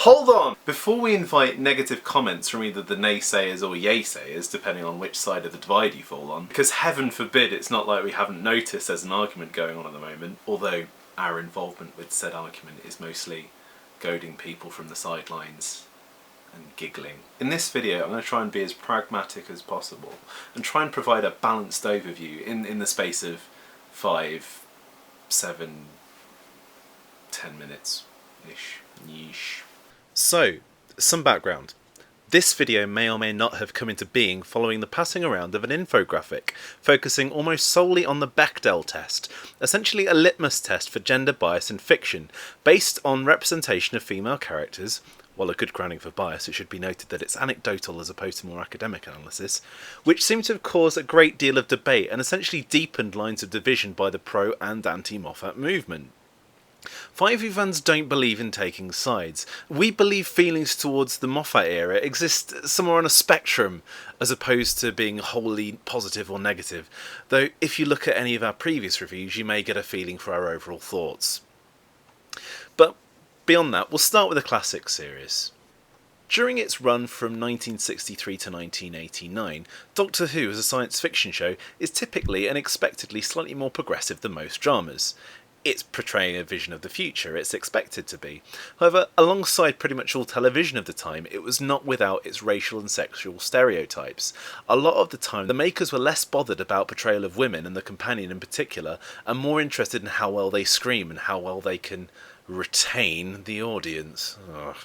Hold on! Before we invite negative comments from either the naysayers or yaysayers, depending on which side of the divide you fall on, because heaven forbid it's not like we haven't noticed there's an argument going on at the moment, although our involvement with said argument is mostly goading people from the sidelines and giggling. In this video I'm going to try and be as pragmatic as possible and try and provide a balanced overview in the space of 5, 7, 10 minutes-ish. Yeesh. So, some background. This video may or may not have come into being following the passing around of an infographic focusing almost solely on the Bechdel Test, essentially a litmus test for gender bias in fiction, based on representation of female characters. While a good grounding for bias, it should be noted that it's anecdotal as opposed to more academic analysis, which seemed to have caused a great deal of debate and essentially deepened lines of division by the pro and anti-Moffat movement. FiveWhoFans don't believe in taking sides. We believe feelings towards the Moffat era exist somewhere on a spectrum, as opposed to being wholly positive or negative, though if you look at any of our previous reviews you may get a feeling for our overall thoughts. But beyond that, we'll start with the classic series. During its run from 1963 to 1989, Doctor Who as a science fiction show is typically and expectedly slightly more progressive than most dramas. It's portraying a vision of the future, it's expected to be. However, alongside pretty much all television of the time, it was not without its racial and sexual stereotypes. A lot of the time, the makers were less bothered about portrayal of women, and the companion in particular, and more interested in how well they scream and how well they can retain the audience. Ugh.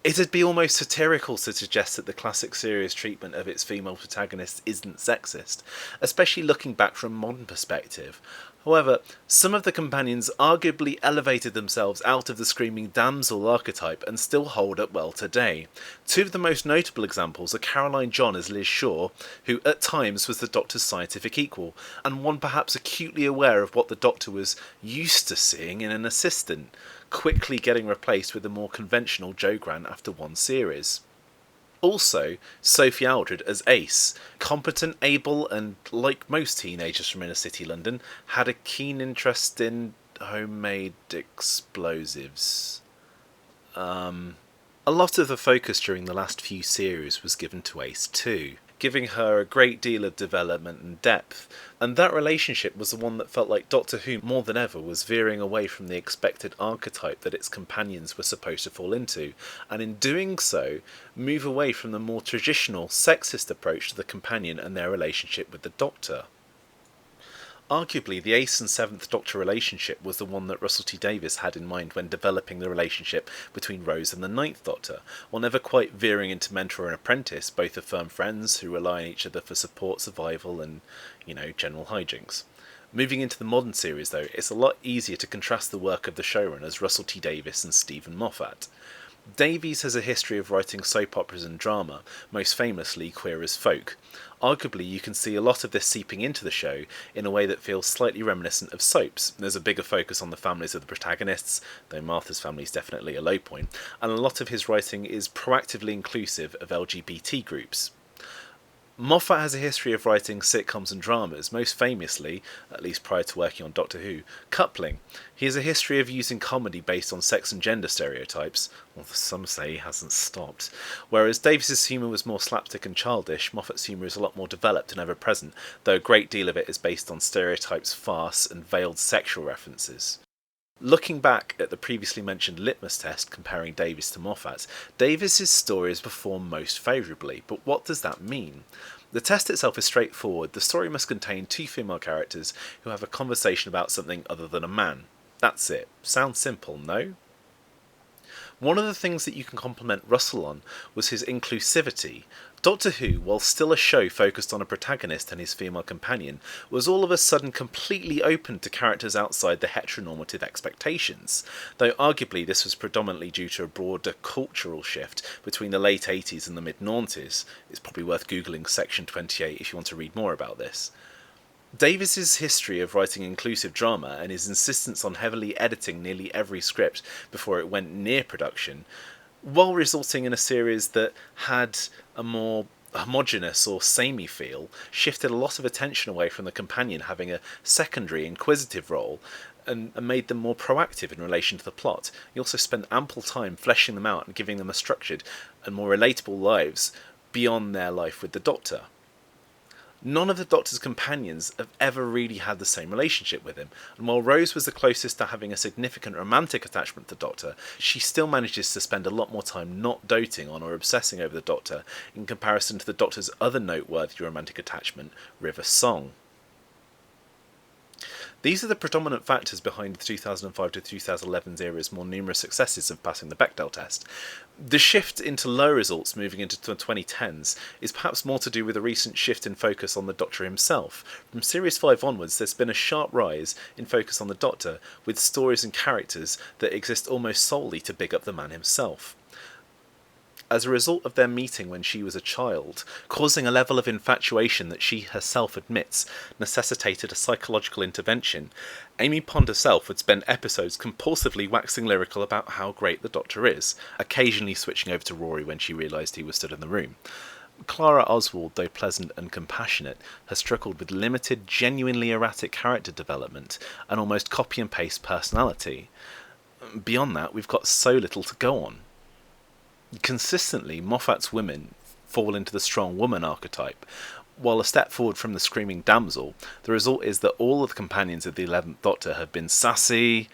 It'd be almost satirical to suggest that the classic series' treatment of its female protagonists isn't sexist, especially looking back from a modern perspective. However, some of the companions arguably elevated themselves out of the screaming damsel archetype and still hold up well today. Two of the most notable examples are Caroline John as Liz Shaw, who at times was the Doctor's scientific equal, and one perhaps acutely aware of what the Doctor was used to seeing in an assistant, quickly getting replaced with the more conventional Jo Grant after one series. Also, Sophie Aldred as Ace, competent, able, and, like most teenagers from inner city London, had a keen interest in homemade explosives. A lot of the focus during the last few series was given to Ace too, giving her a great deal of development and depth, and that relationship was the one that felt like Doctor Who more than ever was veering away from the expected archetype that its companions were supposed to fall into, and in doing so, move away from the more traditional sexist approach to the companion and their relationship with the Doctor. Arguably, the Ace and Seventh Doctor relationship was the one that Russell T Davies had in mind when developing the relationship between Rose and the Ninth Doctor, while never quite veering into mentor and apprentice, both are firm friends who rely on each other for support, survival and, general hijinks. Moving into the modern series though, it's a lot easier to contrast the work of the showrunners Russell T Davies and Stephen Moffat. Davies has a history of writing soap operas and drama, most famously Queer as Folk. Arguably, you can see a lot of this seeping into the show in a way that feels slightly reminiscent of soaps. There's a bigger focus on the families of the protagonists, though Martha's family is definitely a low point, and a lot of his writing is proactively inclusive of LGBT groups. Moffat has a history of writing sitcoms and dramas, most famously, at least prior to working on Doctor Who, Coupling. He has a history of using comedy based on sex and gender stereotypes, well, some say he hasn't stopped. Whereas Davies' humour was more slapstick and childish, Moffat's humour is a lot more developed and ever-present, though a great deal of it is based on stereotypes, farce and veiled sexual references. Looking back at the previously mentioned litmus test comparing Davies to Moffat, Davies' stories perform most favourably, but what does that mean? The test itself is straightforward. The story must contain two female characters who have a conversation about something other than a man. That's it. Sounds simple, no? One of the things that you can compliment Russell on was his inclusivity. Doctor Who, while still a show focused on a protagonist and his female companion, was all of a sudden completely open to characters outside the heteronormative expectations, though arguably this was predominantly due to a broader cultural shift between the late 80s and the mid-noughties. It's probably worth googling section 28 if you want to read more about this. Davies' history of writing inclusive drama and his insistence on heavily editing nearly every script before it went near production, while resulting in a series that had a more homogenous or samey feel shifted a lot of attention away from the companion having a secondary inquisitive role and made them more proactive in relation to the plot. He also spent ample time fleshing them out and giving them a structured and more relatable lives beyond their life with the Doctor. None of the Doctor's companions have ever really had the same relationship with him, and while Rose was the closest to having a significant romantic attachment to the Doctor, she still manages to spend a lot more time not doting on or obsessing over the Doctor in comparison to the Doctor's other noteworthy romantic attachment, River Song. These are the predominant factors behind the 2005 to 2011 era's more numerous successes of passing the Bechdel test. The shift into low results moving into the 2010s is perhaps more to do with a recent shift in focus on the Doctor himself. From Series 5 onwards, there's been a sharp rise in focus on the Doctor, with stories and characters that exist almost solely to big up the man himself. As a result of their meeting when she was a child, causing a level of infatuation that she herself admits necessitated a psychological intervention, Amy Pond herself would spend episodes compulsively waxing lyrical about how great the Doctor is, occasionally switching over to Rory when she realised he was stood in the room. Clara Oswald, though pleasant and compassionate, has struggled with limited, genuinely erratic character development and almost copy-and-paste personality. Beyond that, we've got so little to go on. Consistently, Moffat's women fall into the strong woman archetype. While a step forward from the screaming damsel, the result is that all of the companions of the 11th Doctor have been sassy,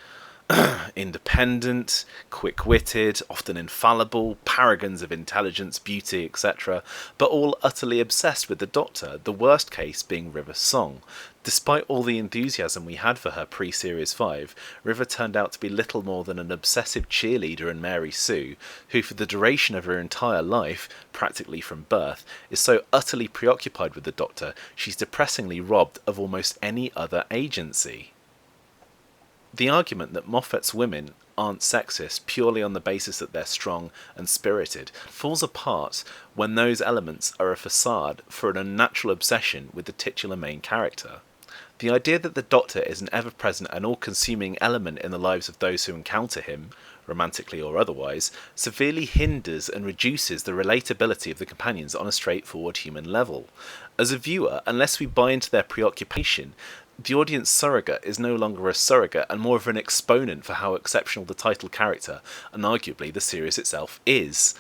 independent, quick-witted, often infallible, paragons of intelligence, beauty, etc., but all utterly obsessed with the Doctor, the worst case being River Song. Despite all the enthusiasm we had for her pre-Series 5, River turned out to be little more than an obsessive cheerleader in Mary Sue, who for the duration of her entire life, practically from birth, is so utterly preoccupied with the Doctor, she's depressingly robbed of almost any other agency. The argument that Moffat's women aren't sexist purely on the basis that they're strong and spirited falls apart when those elements are a facade for an unnatural obsession with the titular main character. The idea that the Doctor is an ever-present and all-consuming element in the lives of those who encounter him, romantically or otherwise, severely hinders and reduces the relatability of the companions on a straightforward human level. As a viewer, unless we buy into their preoccupation, the audience surrogate is no longer a surrogate and more of an exponent for how exceptional the title character, and arguably the series itself, is.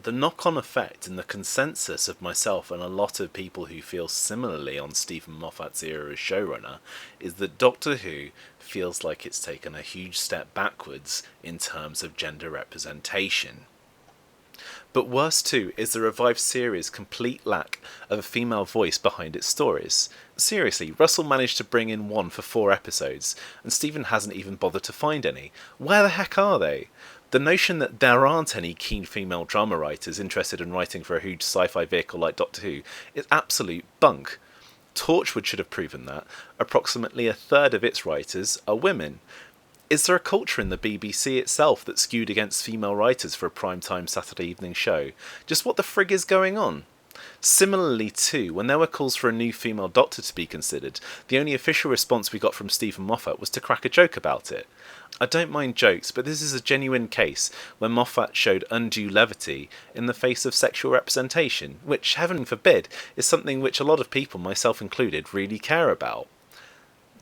The knock-on effect and the consensus of myself and a lot of people who feel similarly on Stephen Moffat's era as showrunner is that Doctor Who feels like it's taken a huge step backwards in terms of gender representation. But worse too is the revived series' complete lack of a female voice behind its stories. Seriously, Russell managed to bring in one for 4 episodes, and Stephen hasn't even bothered to find any. Where the heck are they? The notion that there aren't any keen female drama writers interested in writing for a huge sci-fi vehicle like Doctor Who is absolute bunk. Torchwood should have proven that. Approximately a third of its writers are women. Is there a culture in the BBC itself that's skewed against female writers for a primetime Saturday evening show? Just what the frig is going on? Similarly too, when there were calls for a new female Doctor to be considered, the only official response we got from Stephen Moffat was to crack a joke about it. I don't mind jokes, but this is a genuine case where Moffat showed undue levity in the face of sexual representation, which, heaven forbid, is something which a lot of people, myself included, really care about.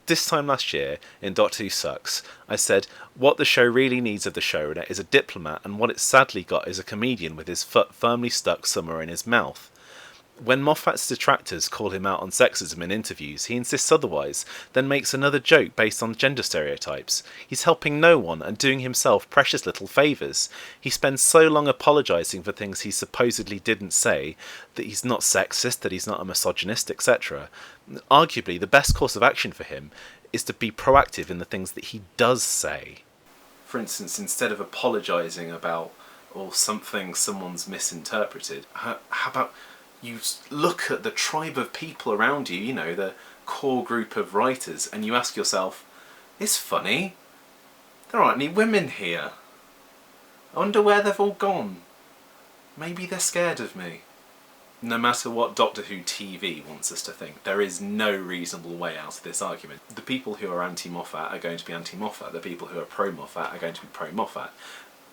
This time last year, in Doctor Who Sucks, I said, what the show really needs of the showrunner is a diplomat, and what it's sadly got is a comedian with his foot firmly stuck somewhere in his mouth. When Moffat's detractors call him out on sexism in interviews, he insists otherwise, then makes another joke based on gender stereotypes. He's helping no one and doing himself precious little favours. He spends so long apologising for things he supposedly didn't say, that he's not sexist, that he's not a misogynist, etc. Arguably, the best course of action for him is to be proactive in the things that he does say. For instance, instead of apologising about something someone's misinterpreted, how about you look at the tribe of people around you, the core group of writers, and you ask yourself, it's funny, there aren't any women here. I wonder where they've all gone. Maybe they're scared of me. No matter what Doctor Who TV wants us to think, there is no reasonable way out of this argument. The people who are anti-Moffat are going to be anti-Moffat. The people who are pro-Moffat are going to be pro-Moffat.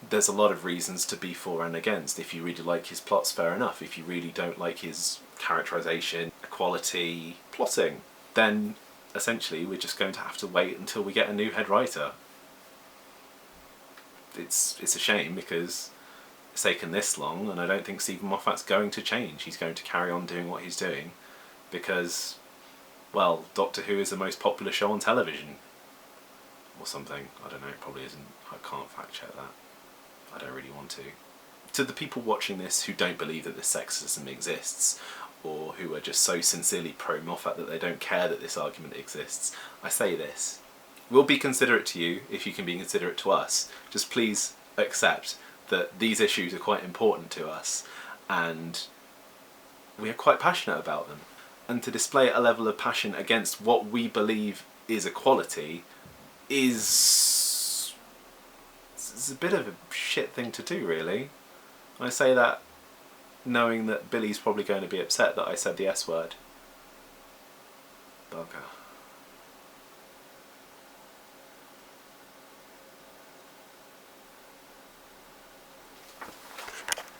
there's a lot of reasons to be for and against. If you really like his plots, fair enough. If you really don't like his characterisation, equality, plotting, then essentially we're just going to have to wait until we get a new head writer. It's a shame because it's taken this long, and I don't think Stephen Moffat's going to change. He's going to carry on doing what he's doing because, well, Doctor Who is the most popular show on television. Or something. I don't know, it probably isn't. I can't fact check that. I don't really want to. To the people watching this who don't believe that this sexism exists, or who are just so sincerely pro-Moffat that they don't care that this argument exists, I say this. We'll be considerate to you if you can be considerate to us. Just please accept that these issues are quite important to us, and we are quite passionate about them. And to display a level of passion against what we believe is equality is a bit of a shit thing to do, really. I say that knowing that Billy's probably going to be upset that I said the S word. Bugger.